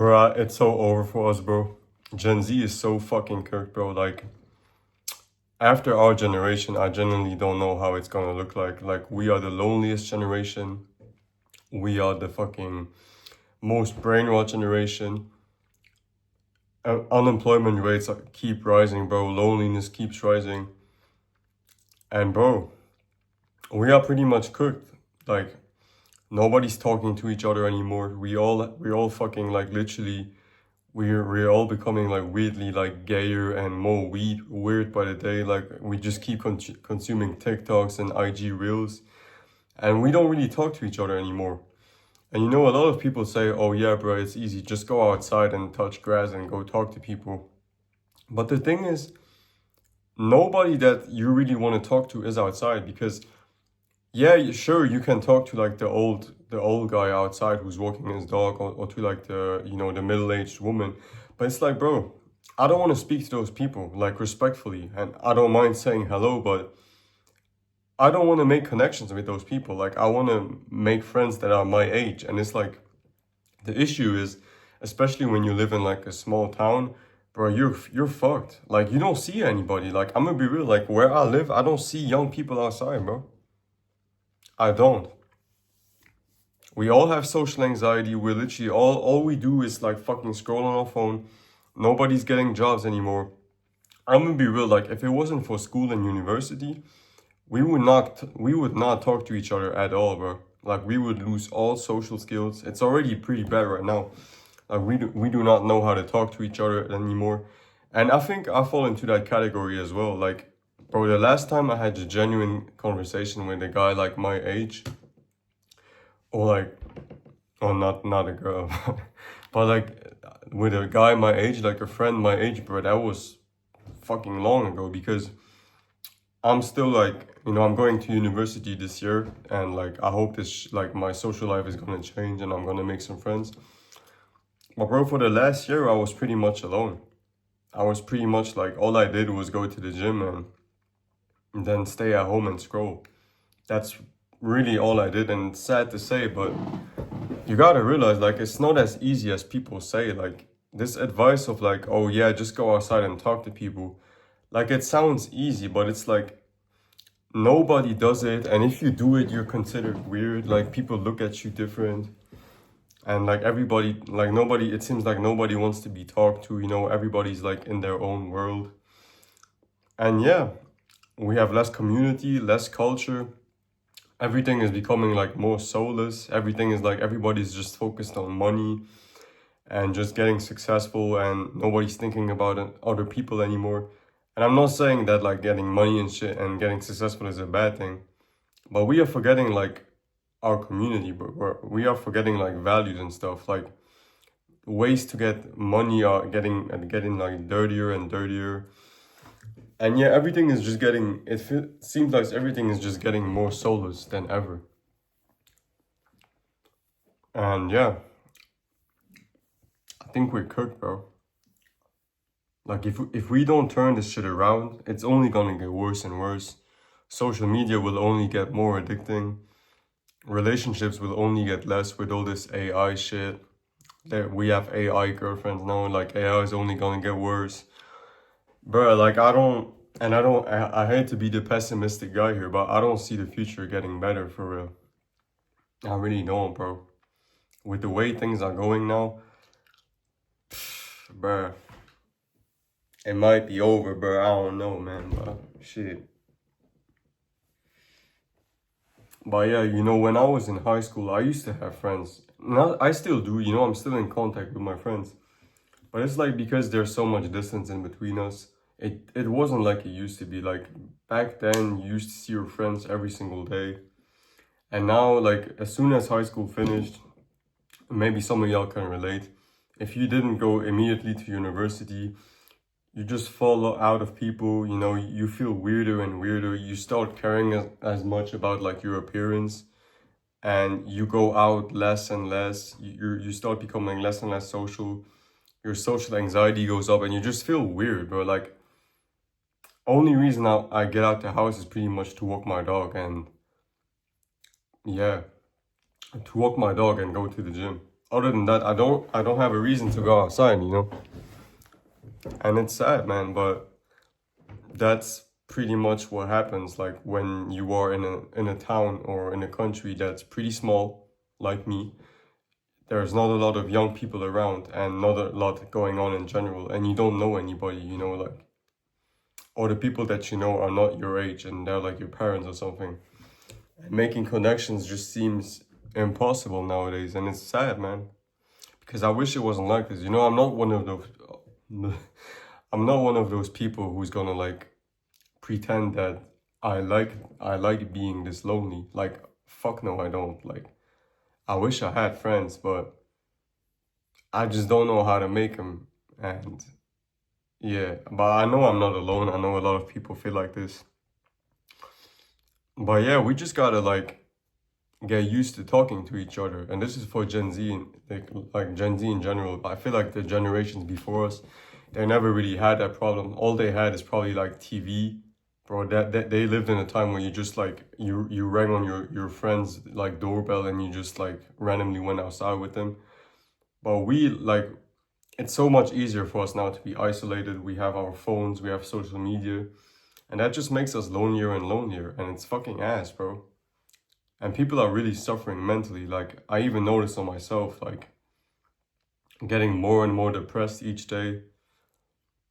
Bro, it's so over for us, bro. Gen Z is so fucking cooked, bro. Like, after our generation, I genuinely don't know how it's gonna look like. Like, we are the loneliest generation. We are the fucking most brainwashed generation. Unemployment rates keep rising, bro. Loneliness keeps rising. And, bro, we are pretty much cooked. Like, nobody's talking to each other anymore. We all fucking, like, literally, we're all becoming like weirdly like gayer and more weird by the day. Like we just keep consuming TikToks and IG reels, and we don't really talk to each other anymore. And you know, a lot of people say, "Oh yeah, bro, it's easy. Just go outside and touch grass and go talk to people." But the thing is, nobody that you really want to talk to is outside because yeah, sure, you can talk to like the old guy outside who's walking his dog, or to like the middle-aged woman. But it's like, bro, I don't want to speak to those people like respectfully, and I don't mind saying hello, but I don't want to make connections with those people. Like I want to make friends that are my age. And it's like the issue is, especially when you live in like a small town, bro, you're fucked. Like you don't see anybody. Like I'm gonna be real, like where I live, I don't see young people outside, bro. I don't. We all have social anxiety. We're literally all we do is like fucking scroll on our phone. Nobody's getting jobs anymore. I'm gonna be real, like if it wasn't for school and university, we would not talk to each other at all, bro. Like we would lose all social skills. It's already pretty bad right now. Like we do not know how to talk to each other anymore. And I think I fall into that category as well. Like, bro, the last time I had a genuine conversation with a guy like my age, or like, or not a girl, but like with a guy my age, like a friend my age, bro, that was fucking long ago because I'm still like, I'm going to university this year, and like I hope like my social life is gonna change and I'm gonna make some friends. But bro, for the last year, I was pretty much alone. I was pretty much like all I did was go to the gym and then stay at home and scroll. That's really all I did, and it's sad to say, but you gotta realize like it's not as easy as people say. Like this advice of like, oh yeah, just go outside and talk to people. Like it sounds easy, but it's like nobody does it, and if you do it, you're considered weird. Like people look at you different, and like everybody, like nobody. It seems like nobody wants to be talked to. Everybody's like in their own world, and yeah, we have less community, less culture. Everything is becoming like more soulless. Everything is like everybody's just focused on money and just getting successful, and nobody's thinking about other people anymore. And I'm not saying that like getting money and shit and getting successful is a bad thing, but we are forgetting like our community, but we are forgetting like values and stuff. Like ways to get money are getting like dirtier and dirtier. And yeah, everything is just getting, seems like everything is just getting more soulless than ever. And yeah, I think we're cooked, bro. Like if we don't turn this shit around, it's only gonna get worse and worse. Social media will only get more addicting. Relationships will only get less with all this AI shit. That we have AI girlfriends now, like AI is only gonna get worse. Bro, like I hate to be the pessimistic guy here, but I don't see the future getting better for real. I really don't, bro. With the way things are going now, bro, it might be over, bro. I don't know, man, but shit. But yeah, when I was in high school, I used to have friends. Now I still do, I'm still in contact with my friends. But it's like because there's so much distance in between us, it wasn't like it used to be. Like back then, you used to see your friends every single day. And now, like as soon as high school finished, maybe some of y'all can relate. If you didn't go immediately to university, you just fall out of people, you feel weirder and weirder. You start caring as much about like your appearance, and you go out less and less. You start becoming less and less social. Your social anxiety goes up and you just feel weird, bro. Like only reason I get out the house is pretty much to walk my dog, and yeah, to walk my dog and go to the gym. other than that, I don't have a reason to go outside, you know? And it's sad, man, but that's pretty much what happens like when you are in a town or in a country that's pretty small, like me. There's not a lot of young people around and not a lot going on in general, and you don't know anybody, you know, like, or the people that you know are not your age and they're like your parents or something. And making connections just seems impossible nowadays, and it's sad, man. Because I wish it wasn't like this. You know, I'm not one of those. I'm not one of those people who's gonna like pretend that I like being this lonely. Like, fuck no, I don't. Like, I wish I had friends, but I just don't know how to make them. And yeah, but I know I'm not alone. I know a lot of people feel like this. But yeah, we just gotta like get used to talking to each other. And this is for Gen Z and like Gen Z in general. I feel like the generations before us, they never really had that problem. All they had is probably like TV. Bro, that they lived in a time where you just like you rang on your friend's like doorbell and you just like randomly went outside with them. But we like it's so much easier for us now to be isolated. We have our phones, we have social media, and that just makes us lonelier and lonelier, and it's fucking ass, bro. And people are really suffering mentally. Like, I even notice on myself, like, getting more and more depressed each day.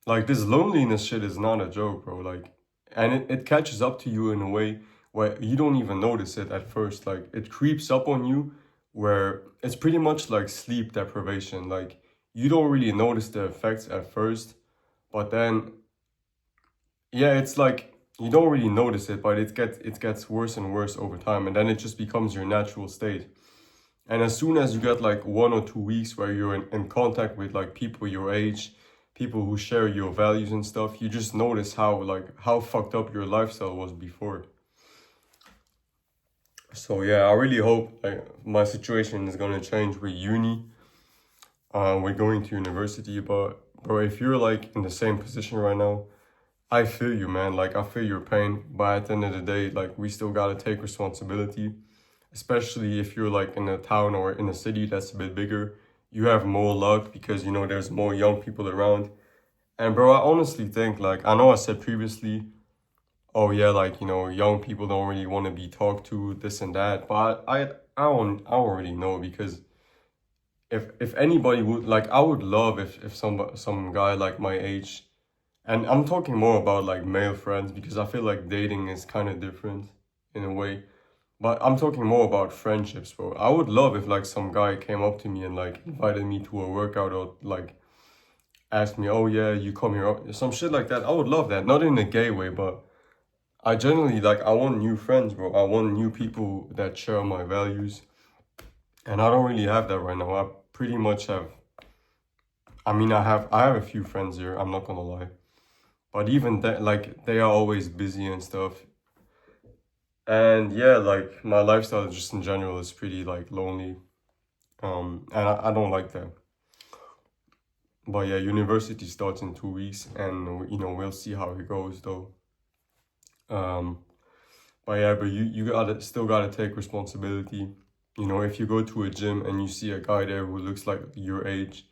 Like, this loneliness shit is not a joke, bro. Like, and it catches up to you in a way where you don't even notice it at first. Like, it creeps up on you where it's pretty much like sleep deprivation. Like, you don't really notice the effects at first, but then, yeah, it's like you don't really notice it, but it gets worse and worse over time, and then it just becomes your natural state. And as soon as you get like 1 or 2 weeks where you're in contact with like people your age, people who share your values and stuff, you just notice how fucked up your lifestyle was before. So yeah, I really hope like my situation is gonna change with uni. We're going to university, but bro, if you're like in the same position right now, I feel you, man. Like, I feel your pain, but at the end of the day, like, we still gotta take responsibility, especially if you're like in a town or in a city that's a bit bigger. You have more luck because, you know, there's more young people around. And bro, I honestly think, like, I know I said previously, oh yeah, like, you know, young people don't really want to be talked to, this and that, but I don't really know, because if anybody would, like, I would love if some guy like my age, and I'm talking more about like male friends because I feel like dating is kind of different in a way. But I'm talking more about friendships, bro. I would love if like some guy came up to me and like invited me to a workout or like asked me, "Oh yeah, you come here," some shit like that. I would love that. Not in a gay way, but I generally like I want new friends, bro. I want new people that share my values. And I don't really have that right now. I pretty much have I mean I have a few friends here, I'm not gonna lie. But even that, like, they are always busy and stuff. And yeah, like, my lifestyle just in general is pretty, like, lonely. And I don't like that. But yeah, university starts in 2 weeks, and, you know, we'll see how it goes, though. Um, but yeah, but you still gotta take responsibility. You know, if you go to a gym and you see a guy there who looks like your age,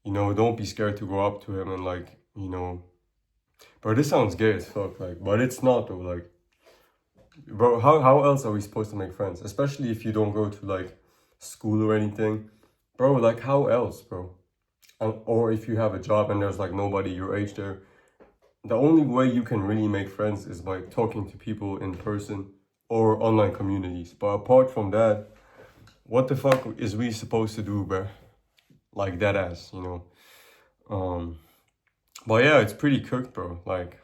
you know, don't be scared to go up to him and, like, you know, bro, this sounds gay as fuck, like, but it's not, though, like, bro, how else are we supposed to make friends? Especially if you don't go to like school or anything. Bro, like, how else, bro? Or if you have a job and there's like nobody your age there. The only way you can really make friends is by talking to people in person or online communities. But apart from that, what the fuck is we supposed to do, bro? Like, that ass, you know? Um, but yeah, it's pretty cooked, bro. Like,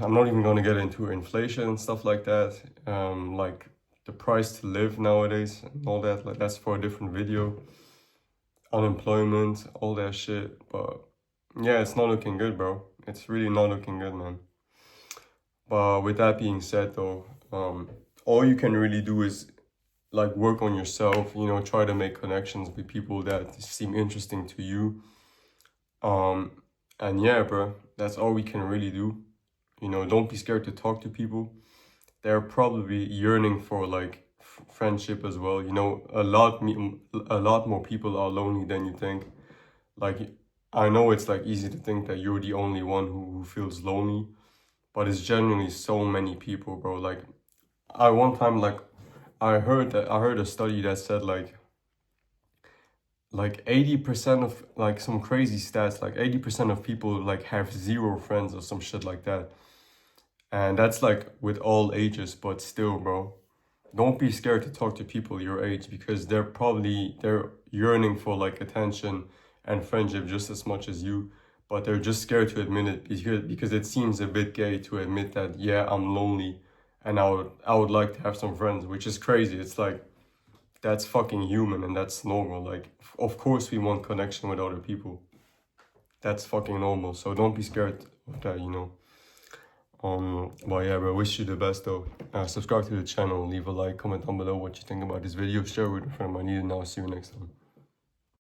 I'm not even gonna get into inflation and stuff like that. Like, the price to live nowadays and all that. Like, that's for a different video. Unemployment, all that shit. But yeah, it's not looking good, bro. It's really not looking good, man. But with that being said, though, all you can really do is like work on yourself. You know, try to make connections with people that seem interesting to you. Um, and yeah, bro, that's all we can really do. You know, don't be scared to talk to people. They're probably yearning for like friendship as well. You know, a lot more people are lonely than you think. Like, I know it's like easy to think that you're the only one who feels lonely, but it's genuinely so many people, bro. Like, I one time, like, I heard a study that said like 80% of, like, some crazy stats, like 80% of people like have zero friends or some shit like that. And that's like with all ages, but still, bro, don't be scared to talk to people your age, because they're yearning for like attention and friendship just as much as you, but they're just scared to admit it, because it seems a bit gay to admit that, yeah, I'm lonely and I would like to have some friends, which is crazy. It's like, that's fucking human and that's normal. Like, of course we want connection with other people. That's fucking normal. So don't be scared of that, you know. But yeah, bro, wish you the best though. Subscribe to the channel, leave a like, comment down below what you think about this video, share it with a friend I need, and I'll see you next time.